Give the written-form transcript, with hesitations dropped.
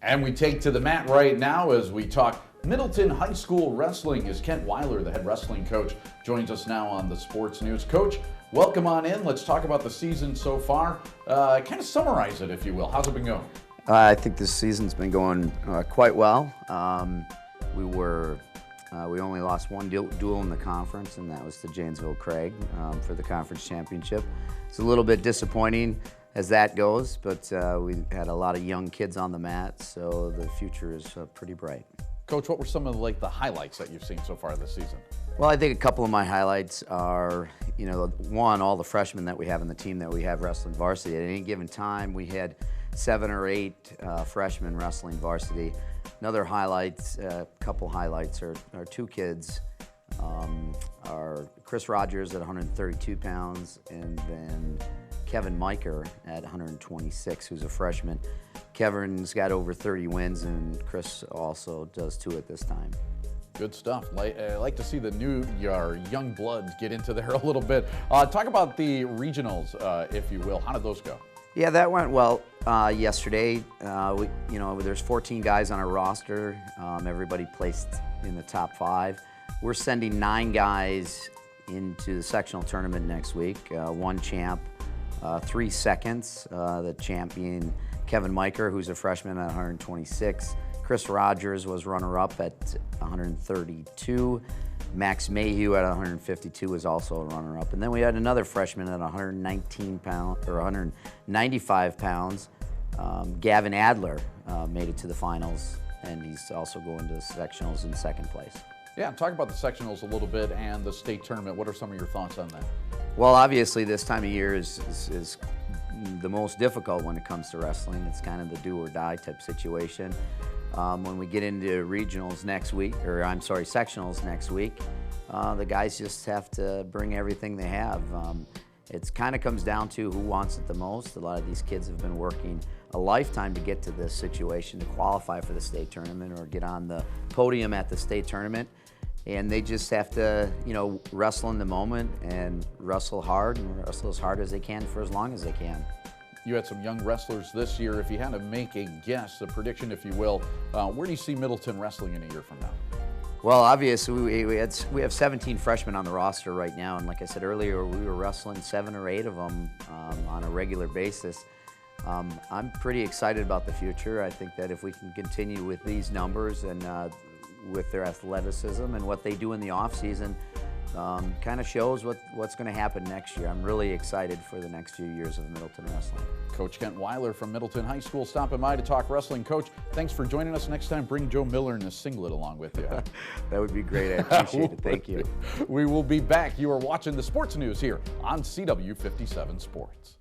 And we take to the mat right now as we talk Middleton High School wrestling as Kent Weiler, the head wrestling coach, joins us now on the Sports News. Coach, welcome on in. Let's talk about the season so far. Kind of summarize it, if you will. How's it been going? I think this season's been going quite well. We only lost one duel in the conference, and that was to Janesville Craig for the conference championship. It's a little bit disappointing as that goes, but we had a lot of young kids on the mat, so the future is pretty bright. Coach, what were some of the highlights that you've seen so far this season? Well, I think a couple of my highlights are, one, all the freshmen that we have in the team that we have wrestling varsity. At any given time, we had 7 or 8 freshmen wrestling varsity. Another couple highlights are 2 kids. Are Chris Rogers at 132 pounds, and then Kevin Miker at 126, who's a freshman. Kevin's got over 30 wins, and Chris also does too at this time. Good stuff. I like to see your young bloods get into there a little bit. Talk about the regionals, if you will. How did those go? Yeah, that went well yesterday. There's 14 guys on our roster. Everybody placed in the top 5. We're sending 9 guys into the sectional tournament next week. 1 champ, 3 seconds. The champ being Kevin Miker, who's a freshman at 126. Chris Rogers was runner-up at 132. Max Mayhew at 152 was also a runner-up. And then we had another freshman at 195 pounds. Gavin Adler made it to the finals, and he's also going to the sectionals in 2nd place. Yeah, talk about the sectionals a little bit and the state tournament. What are some of your thoughts on that? Well, obviously this time of year is the most difficult when it comes to wrestling. It's kind of the do or die type situation. When we get into regionals next week, sectionals next week, the guys just have to bring everything they have. It kind of comes down to who wants it the most. A lot of these kids have been working a lifetime to get to this situation, to qualify for the state tournament or get on the podium at the state tournament. And they just have to, wrestle in the moment and wrestle hard and wrestle as hard as they can for as long as they can. You had some young wrestlers this year. If you had to make a guess, a prediction, if you will, where do you see Middleton wrestling in a year from now? Well, obviously, we have 17 freshmen on the roster right now, and like I said earlier, we were wrestling 7 or 8 of them on a regular basis. I'm pretty excited about the future. I think that if we can continue with these numbers and with their athleticism and what they do in the off-season, kind of shows what's going to happen next year. I'm really excited for the next few years of Middleton wrestling. Coach Kent Weiler from Middleton High School stopping by to talk wrestling. Coach, thanks for joining us. Next time, bring Joe Miller in a singlet along with you. That would be great. I appreciate it. Thank you. We will be back. You are watching the Sports News here on CW57 Sports.